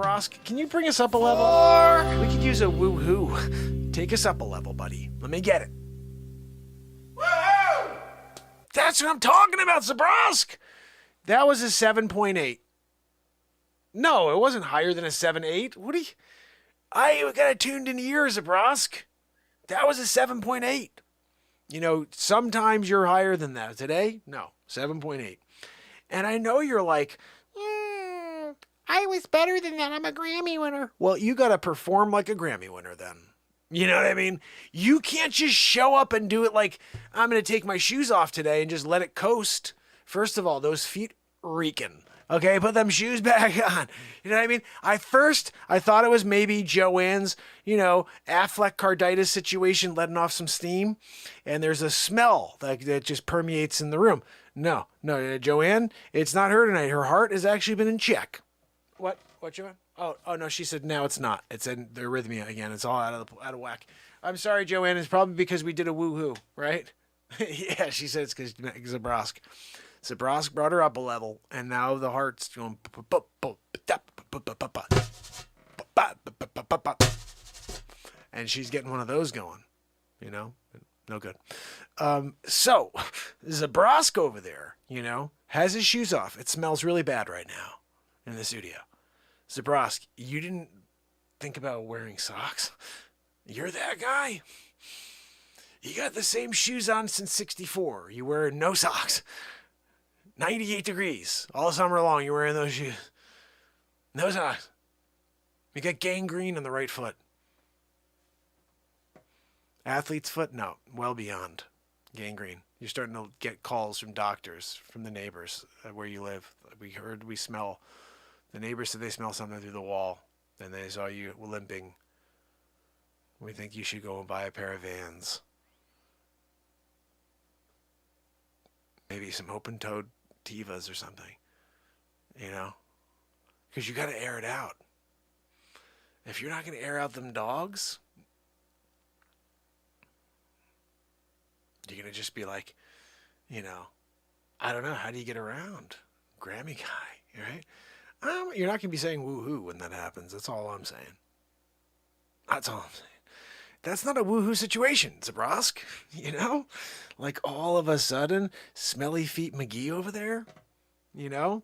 Zebraski, can you bring us up a level? We could use a woo-hoo. Take us up a level, buddy. Let me get it. Woo-hoo! That's what I'm talking about, Zebrask. That was a 7.8. No, it wasn't higher than a 7.8. What do you... I got a tuned in ear, Zebrask. That was a 7.8. You know, sometimes you're higher than that. Today, no, 7.8. And I know you're like, I was better than that. I'm a Grammy winner. Well, you got to perform like a Grammy winner then. You know what I mean? You can't just show up and do it like, I'm going to take my shoes off today and just let it coast. First of all, those feet reeking. Okay, put them shoes back on. You know what I mean? I thought it was maybe Joanne's, Affleck carditis situation letting off some steam. And there's a smell that just permeates in the room. No, Joanne, it's not her tonight. Her heart has actually been in check. What, Joanne? Oh, no, she said, no, it's not. It's in the arrhythmia again. It's all out of whack. I'm sorry, Joanne. It's probably because we did a woo-hoo, right? Yeah, she said it's because Zebrask. Zebrask brought her up a level, and now the heart's going... And she's getting one of those going, No good. So, Zebrask over there, has his shoes off. It smells really bad right now in the studio. Zebrask, you didn't think about wearing socks? You're that guy? You got the same shoes on since 64. You wear no socks. 98 degrees. All summer long, you're wearing those shoes. No socks. You got gangrene on the right foot. Athlete's foot? No. Well beyond gangrene. You're starting to get calls from doctors, from the neighbors where you live. We smell. The neighbors said they smell something through the wall. And they saw you limping. We think you should go and buy a pair of Vans. Maybe some open-toed Tevas or something, because you got to air it out. If you're not going to air out them dogs, you're going to just be like, I don't know, how do you get around? Grammy guy, right? You're not going to be saying woo-hoo when that happens. That's all I'm saying. That's all I'm saying. That's not a woohoo situation, Zebrask. Like all of a sudden, smelly feet McGee over there, You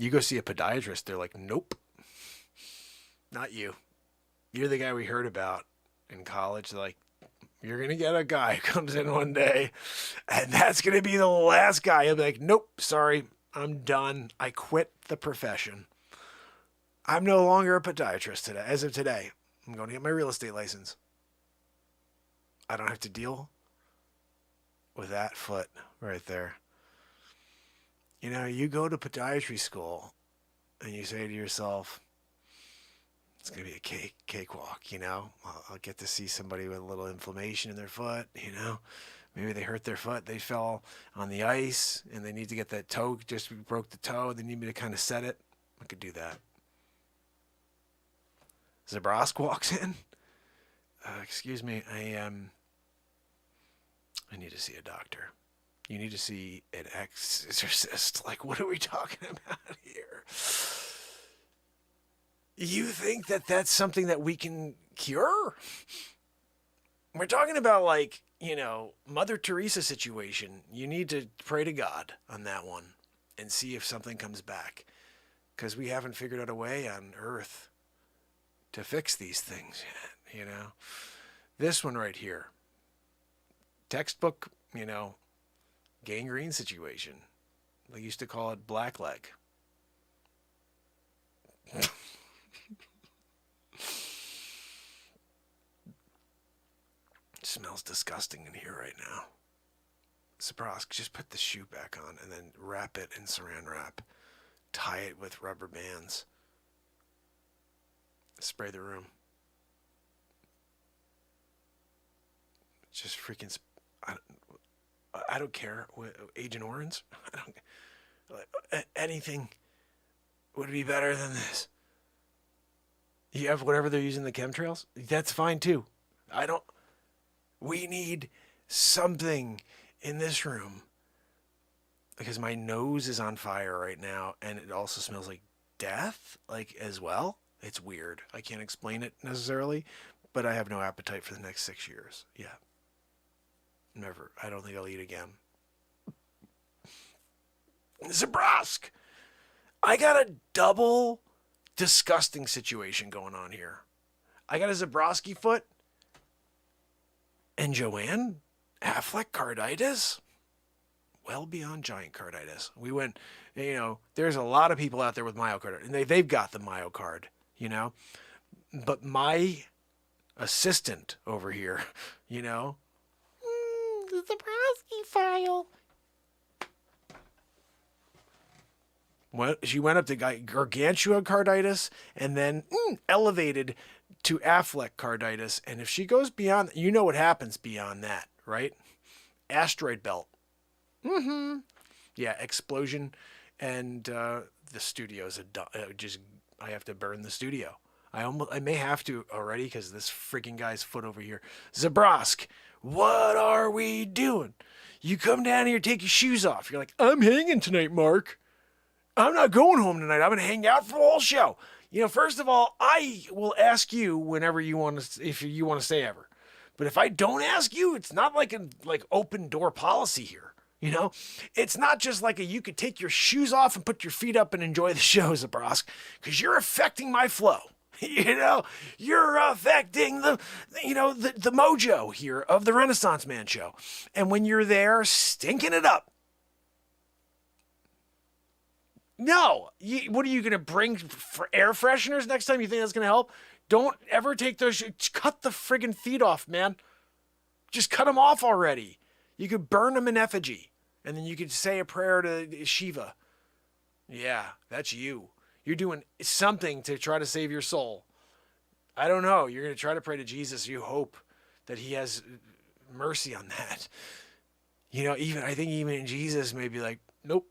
go see a podiatrist, they're like, nope, not you. You're the guy we heard about in college. Like, you're going to get a guy who comes in one day, and that's going to be the last guy. He'll be like, nope, sorry, I'm done. I quit the profession. I'm no longer a podiatrist today. As of today, I'm going to get my real estate license. I don't have to deal with that foot right there. You go to podiatry school and you say to yourself, it's going to be a cakewalk, I'll get to see somebody with a little inflammation in their foot, Maybe they hurt their foot. They fell on the ice and they need to get that toe, just broke the toe. They need me to kind of set it. I could do that. Zebrask walks in. Excuse me, I need to see a doctor. You need to see an exorcist. Like, what are we talking about here? You think that that's something that we can cure? We're talking about, like, Mother Teresa situation. You need to pray to God on that one and see if something comes back. Because we haven't figured out a way on Earth to fix these things yet, This one right here. Textbook, gangrene situation. They used to call it blackleg. It smells disgusting in here right now. Zebrask, just put the shoe back on and then wrap it in saran wrap. Tie it with rubber bands. Spray the room. Just freaking... I don't care. Agent Orange? Anything would be better than this. You have whatever they're using the chemtrails? That's fine too. We need something in this room because my nose is on fire right now and it also smells like death, like, as well. It's weird. I can't explain it necessarily, but I have no appetite for the next 6 years. Yeah. Never. I don't think I'll eat again. Zebrask! I got a double disgusting situation going on here. I got a Zebraski foot and Joanne Affleck carditis. Well beyond giant carditis. We went, there's a lot of people out there with myocarditis, and they've got the myocard, But my assistant over here, the Zebraski file. She went up to gargantua carditis and then elevated to Affleck carditis. And if she goes beyond, what happens beyond that, right? Asteroid belt. Mm-hmm. Yeah, explosion. And the studio's I have to burn the studio. I may have to already because this freaking guy's foot over here. Zebrask, what are we doing? You come down here, take your shoes off. You're like, I'm hanging tonight, Mark. I'm not going home tonight. I'm going to hang out for the whole show. First of all, I will ask you whenever you want to, if you want to stay ever. But if I don't ask you, it's not like a open door policy here. It's not just like you could take your shoes off and put your feet up and enjoy the show, Zebrask, because you're affecting my flow. You're affecting the mojo here of the Renaissance Man show. And when you're there, stinking it up. No, what are you going to bring for air fresheners next time? You think that's going to help? Don't ever take those. Cut the friggin' feet off, man. Just cut them off already. You could burn them in effigy. And then you could say a prayer to Shiva. Yeah, that's you. You're doing something to try to save your soul. I don't know. You're going to try to pray to Jesus. You hope that he has mercy on that. I think even Jesus may be like, nope,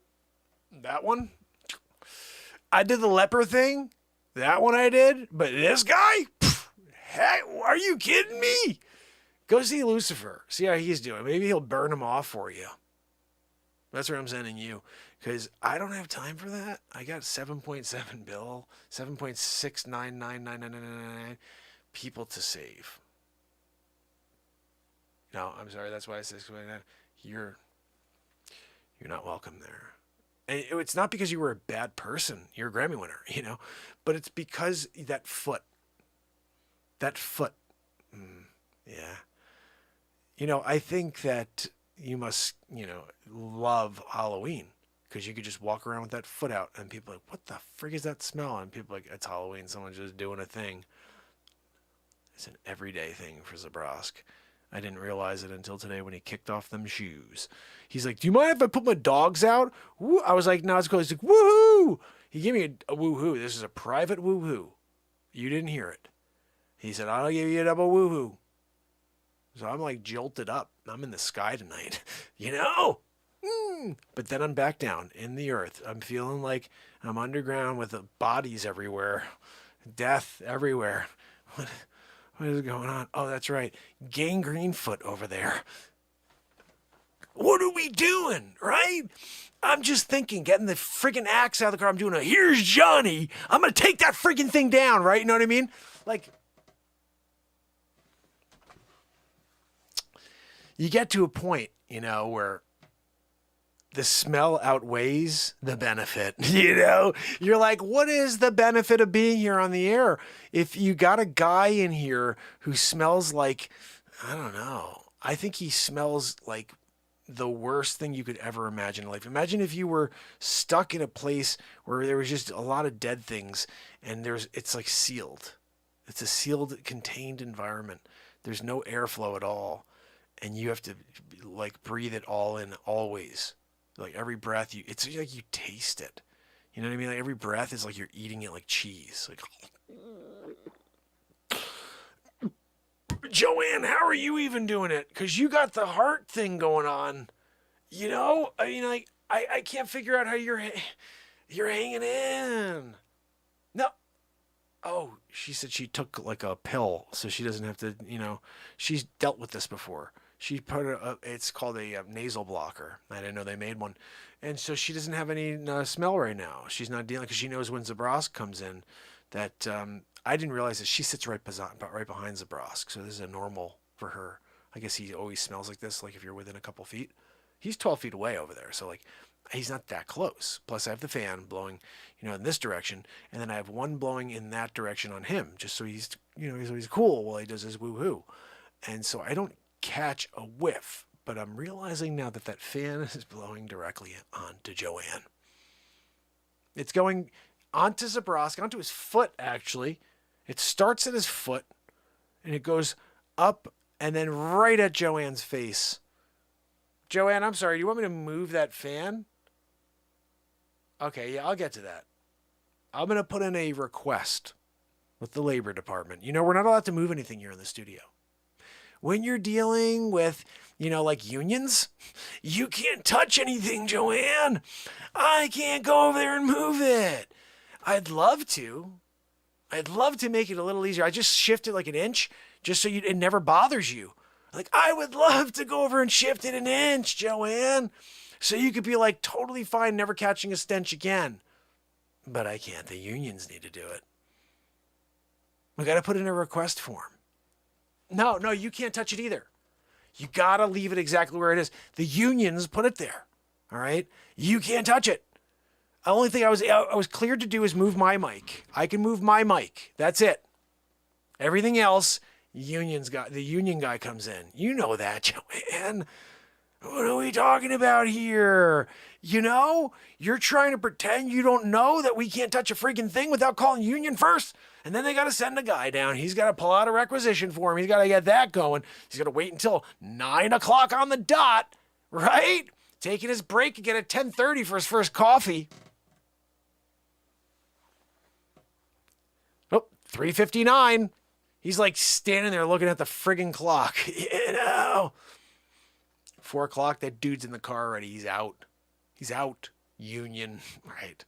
that one. I did the leper thing. That one I did. But this guy? Heck, are you kidding me? Go see Lucifer. See how he's doing. Maybe he'll burn him off for you. That's where I'm sending you. Because I don't have time for that. I got 7.7 bill. 7.6999999 people to save. No, I'm sorry. That's why I said you're not welcome there. And it's not because you were a bad person. You're a Grammy winner, but it's because that foot. Yeah. I think that you must, love Halloween because you could just walk around with that foot out and people are like, what the frig is that smell? And people are like, it's Halloween. Someone's just doing a thing. It's an everyday thing for Zebrask. I didn't realize it until today when he kicked off them shoes. He's like, do you mind if I put my dogs out? Woo. I was like, no, it's cool. He's like, woohoo. He gave me a woohoo. This is a private woohoo. You didn't hear it. He said, I'll give you a double woohoo. So I'm like jolted up. I'm in the sky tonight, But then I'm back down in the earth. I'm feeling like I'm underground with the bodies everywhere. Death everywhere. What is going on? Oh, that's right. Gangrene foot over there. What are we doing, right? I'm just thinking, getting the friggin' axe out of the car. I'm doing here's Johnny. I'm going to take that friggin' thing down, right? You know what I mean? Like, you get to a point, where the smell outweighs the benefit, You're like, what is the benefit of being here on the air? If you got a guy in here who smells like, I don't know, I think he smells like the worst thing you could ever imagine in life. Imagine if you were stuck in a place where there was just a lot of dead things and it's like sealed. It's a sealed, contained environment. There's no airflow at all. And you have to breathe it all in always. Like every breath it's like you taste it. You know what I mean? Like every breath is like you're eating it like cheese. Like, Joanne, how are you even doing it? Because you got the heart thing going on. I can't figure out how you're hanging in. No. Oh, she said she took like a pill, so she doesn't have to, she's dealt with this before. She put it's called a nasal blocker. I didn't know they made one. And so she doesn't have any smell right now. She's not dealing because she knows when Zebrask comes in that I didn't realize that she sits right behind Zebrask. So this is a normal for her. I guess he always smells like this, like if you're within a couple feet. He's 12 feet away over there. So like he's not that close. Plus I have the fan blowing, in this direction. And then I have one blowing in that direction on him, just so he's, he's cool while he does his woo-hoo. And so I don't catch a whiff. But I'm realizing now that that fan is blowing directly onto Joanne. It's going onto Zebrask, onto his foot, actually. It starts at his foot, and it goes up and then right at Joanne's face. Joanne, I'm sorry, do you want me to move that fan? Okay, yeah, I'll get to that. I'm going to put in a request with the labor department. We're not allowed to move anything here in the studio. When you're dealing with, like unions, you can't touch anything, Joanne. I can't go over there and move it. I'd love to. I'd love to make it a little easier. I just shift it like an inch just so it never bothers you. Like, I would love to go over and shift it an inch, Joanne, so you could be like totally fine, never catching a stench again. But I can't. The unions need to do it. We got to put in a request form. No, you can't touch it either. You got to leave it exactly where it is. The unions put it there. All right? You can't touch it. The only thing I was cleared to do is move my mic. I can move my mic. That's it. Everything else, the union guy comes in. You know that, Joanne. What are we talking about here? You're trying to pretend you don't know that we can't touch a freaking thing without calling union first. And then they got to send a guy down. He's got to pull out a requisition form. He's got to get that going. He's got to wait until 9 o'clock on the dot, right? Taking his break again at 10:30 for his first coffee. Oh, 3:59. He's like standing there looking at the friggin' clock. 4 o'clock, that dude's in the car already. He's out. Union, right?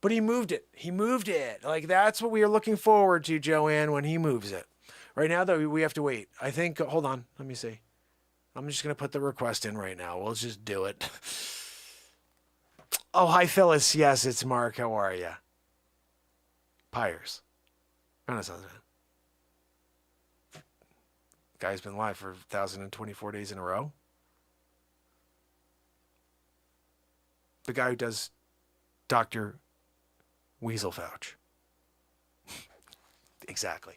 But he moved it. Like, that's what we are looking forward to, Joanne, when he moves it. Right now, though, we have to wait. I think, hold on. Let me see. I'm just going to put the request in right now. We'll just do it. Oh, hi, Phyllis. Yes, it's Mark. How are you? Pires. Renaissance man. Guy's been live for 1,024 days in a row. The guy who does Dr. Weaselfouch. Exactly.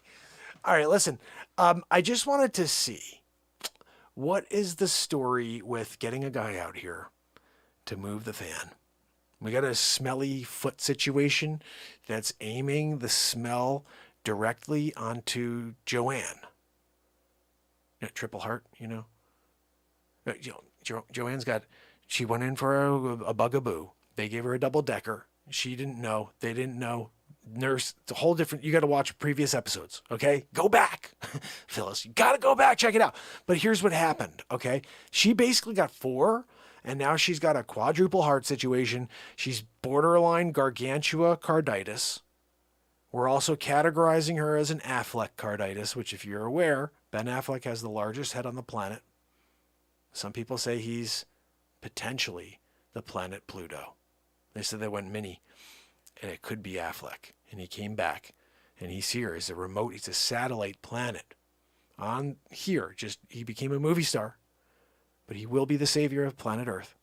All right, listen. I just wanted to see, what is the story with getting a guy out here to move the fan? We got a smelly foot situation that's aiming the smell directly onto Joanne. Triple heart, Joanne's she went in for a bugaboo. They gave her a double-decker. She didn't know. They didn't know. Nurse, it's a whole different, you got to watch previous episodes, okay? Go back. Phyllis, you got to go back, check it out. But here's what happened, okay? She basically got 4, and now she's got a quadruple heart situation. She's borderline gargantua carditis. We're also categorizing her as an Affleck carditis, which, if you're aware, Ben Affleck has the largest head on the planet. Some people say he's potentially the planet Pluto. They said they went mini, and it could be Affleck. And he came back, and he's here. He's a satellite planet on here. He became a movie star, but he will be the savior of planet Earth.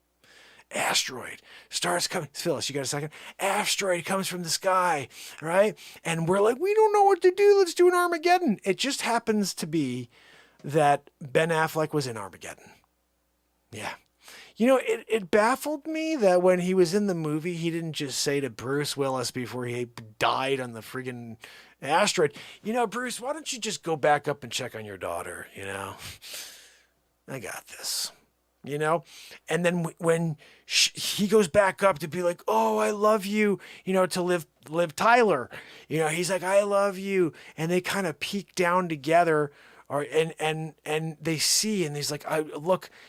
Asteroid starts coming. Phyllis, you got a second? Asteroid comes from the sky, right? And we're like, we don't know what to do. Let's do an Armageddon. It just happens to be that Ben Affleck was in Armageddon. Yeah. It baffled me that when he was in the movie, he didn't just say to Bruce Willis before he died on the friggin' asteroid, Bruce, why don't you just go back up and check on your daughter, I got this, And then when he goes back up to be like, oh, I love you, to Liv Tyler, he's like, I love you. And they kind of peek down together. And they see, and he's like,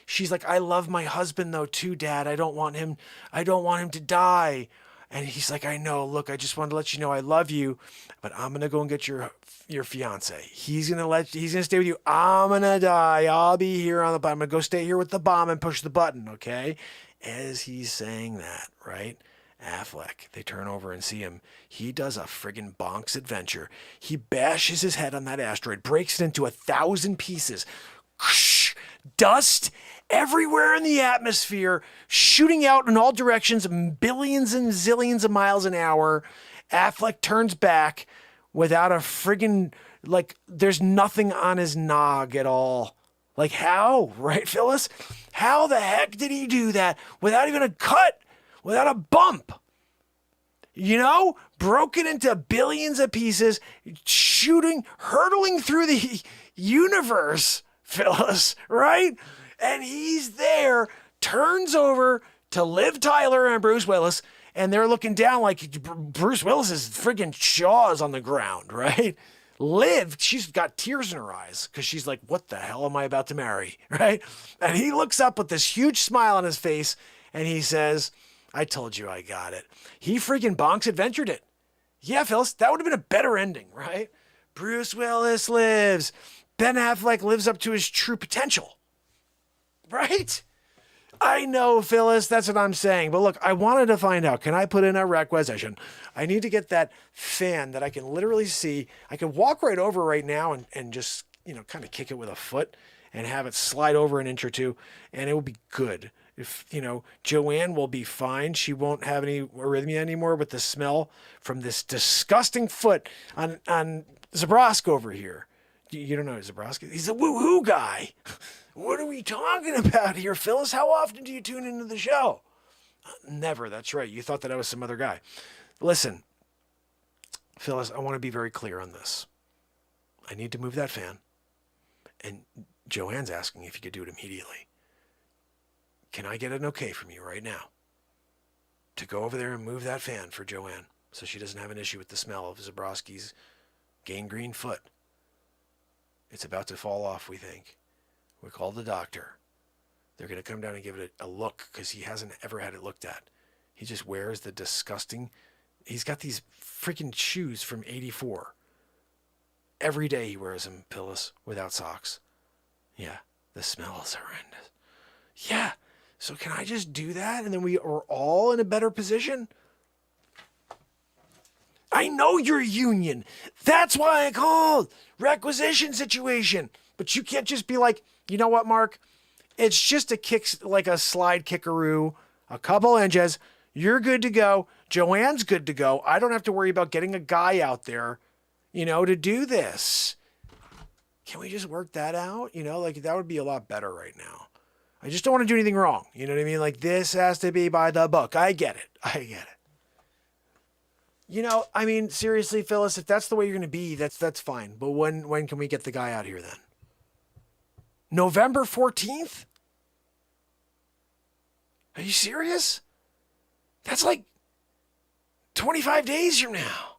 she's like, I love my husband though too, Dad. I don't want him to die. And he's like, I know, look, I just wanted to let you know I love you, but I'm going to go and get your fiance. He's going to stay with you. I'm going to die. I'll be here I'm going to go stay here with the bomb and push the button. Okay. As he's saying that, right? Affleck, they turn over and see him. He does a friggin' bonks adventure. He bashes his head on that asteroid, breaks it into 1,000 pieces. Dust everywhere in the atmosphere, shooting out in all directions, billions and zillions of miles an hour. Affleck turns back without a friggin', like, there's nothing on his nog at all. Like, how? Right, Phyllis? How the heck did he do that without even a cut? Without a bump? You know? Broken into billions of pieces, hurtling through the universe, Phyllis, right? And he's there, turns over to Liv Tyler and Bruce Willis, and they're looking down like Bruce Willis's friggin' jaws on the ground, right? Liv, she's got tears in her eyes because she's like, what the hell am I about to marry, right? And he looks up with this huge smile on his face and he says, I told you I got it. He freaking bonks adventured it. Yeah, Phyllis, that would have been a better ending, right? Bruce Willis lives. Ben Affleck lives up to his true potential, right? I know, Phyllis, that's what I'm saying. But look, I wanted to find out, can I put in a requisition? I need to get that fan that I can literally see. I can walk right over right now and just, kind of kick it with a foot and have it slide over an inch or two, and it will be good. If, Joanne will be fine. She won't have any arrhythmia anymore with the smell from this disgusting foot on Zebraski over here. You don't know Zebraski? He's a woo-hoo guy. What are we talking about here, Phyllis? How often do you tune into the show? Never, that's right. You thought that I was some other guy. Listen, Phyllis, I want to be very clear on this. I need to move that fan. And Joanne's asking if you could do it immediately. Can I get an okay from you right now to go over there and move that fan for Joanne so she doesn't have an issue with the smell of Zebraski's gangrene foot? It's about to fall off, we think. We called the doctor. They're going to come down and give it a look because he hasn't ever had it looked at. He just wears the disgusting... He's got these freaking shoes from 84. Every day he wears them, Phyllis, without socks. Yeah, the smell is horrendous. Yeah, so can I just do that and then we are all in a better position? I know you're union. That's why I called. Requisition situation. But you can't just be like, you know what, Mark? It's just a kick, like a slide kickaroo, a couple inches. You're good to go. Joanne's good to go. I don't have to worry about getting a guy out there, to do this. Can we just work that out? That would be a lot better right now. I just don't want to do anything wrong. You know what I mean? Like, this has to be by the book. I get it. Seriously, Phyllis, if that's the way you're going to be, that's fine. But when can we get the guy out here then? November 14th? Are you serious? That's like 25 days from now.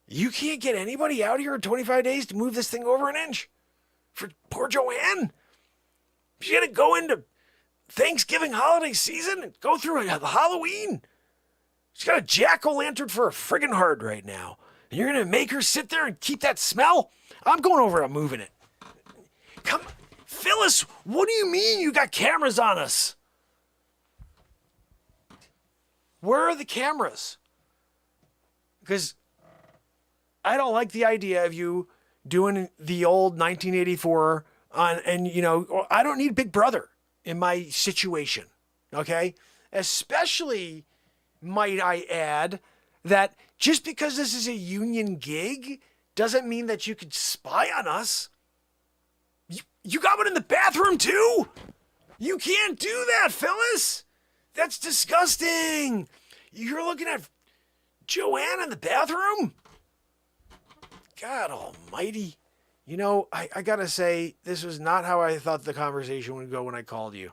You can't get anybody out here in 25 days to move this thing over an inch for poor Joanne? She had to go into Thanksgiving holiday season and go through Halloween. She's got a jack-o'-lantern for a friggin' heart right now. And you're going to make her sit there and keep that smell? I'm going over and moving it. Come, Phyllis, what do you mean you got cameras on us? Where are the cameras? Because I don't like the idea of you doing the old 1984 I don't need Big Brother in my situation, okay? Especially, might I add, that just because this is a union gig doesn't mean that you could spy on us. You got one in the bathroom too? You can't do that, Phyllis. That's disgusting. You're looking at Joanne in the bathroom? God almighty. I gotta say, this was not how I thought the conversation would go when I called you.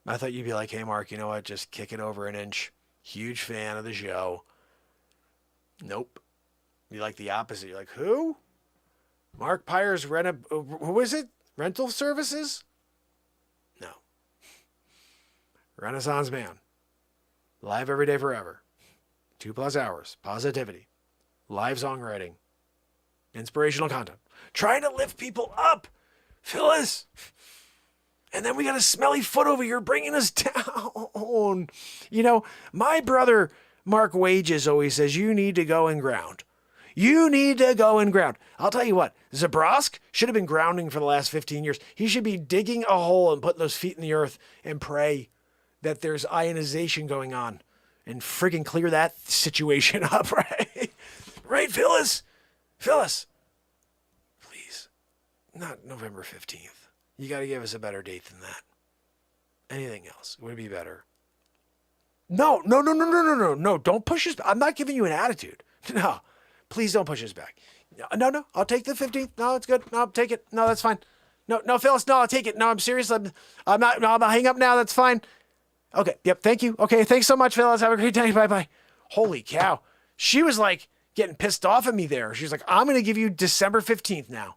I thought you'd be like, hey, Mark, you know what? Just kick it over an inch. Huge fan of the show. Nope. You like the opposite. You're like, who? Mark Pires who is it? Rental services? No. Renaissance man. Live every day forever. 2+ hours. Positivity. Live songwriting. Inspirational content. Trying to lift people up. Phyllis. And then we got a smelly foot over here bringing us down. You know, my brother, Mark Wages, always says, you need to go and ground. You need to go and ground. I'll tell you what, Zebraski should have been grounding for the last 15 years. He should be digging a hole and putting those feet in the earth and pray that there's ionization going on and friggin' clear that situation up, right? Right, Phyllis? Phyllis, please, not November 15th. You got to give us a better date than that. Anything else would be better. No, don't push us. I'm not giving you an attitude. No. Please don't push us back. No, I'll take the 15th. No, it's good. No, I'll take it. No, that's fine. No, Phyllis, no, I'll take it. No, I'm serious. I'm not hang up now. That's fine. Okay, yep, thank you. Okay, thanks so much, Phyllis. Have a great day. Bye-bye. Holy cow. She was like getting pissed off at me there. She was like, I'm going to give you December 15th now.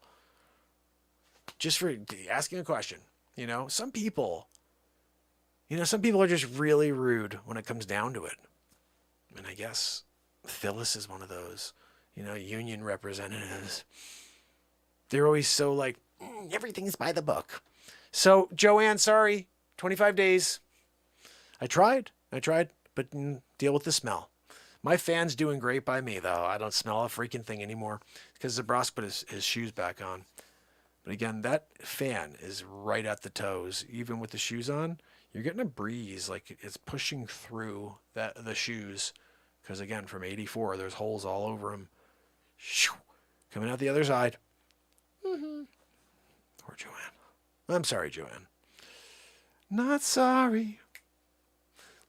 Just for asking a question. You know, some people are just really rude when it comes down to it. And I guess Phyllis is one of those. You know, union representatives. They're always so like, everything's by the book. So, Joanne, sorry, 25 days. I tried, but deal with the smell. My fan's doing great by me, though. I don't smell a freaking thing anymore because Zebraski put his shoes back on. But again, that fan is right at the toes. Even with the shoes on, you're getting a breeze, like it's pushing through the shoes. Because again, from 84, there's holes all over them. Coming out the other side. Poor Joanne. I'm sorry, Joanne. Not sorry.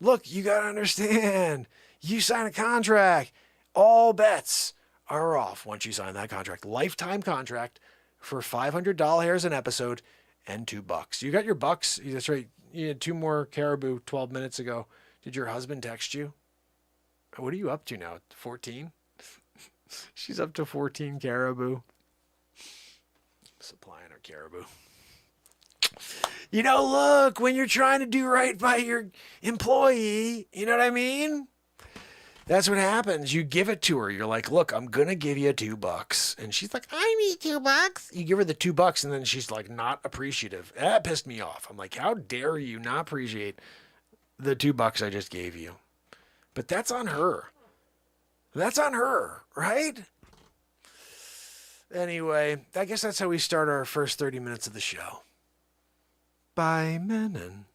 Look, you got to understand. You sign a contract. All bets are off once you sign that contract. Lifetime contract for $500 an episode and $2. You got your bucks. That's right. You had 2 more caribou 12 minutes ago. Did your husband text you? What are you up to now? 14? She's up to 14 caribou. Supplying her caribou. You know, look, when you're trying to do right by your employee, you know what I mean? That's what happens. You give it to her. You're like, look, I'm going to give you $2. And she's like, I need $2. You give her the $2 and then she's like, not appreciative. That pissed me off. I'm like, how dare you not appreciate the $2 I just gave you? But that's on her. That's on her, right? Anyway, I guess that's how we start our first 30 minutes of the show. By Menon.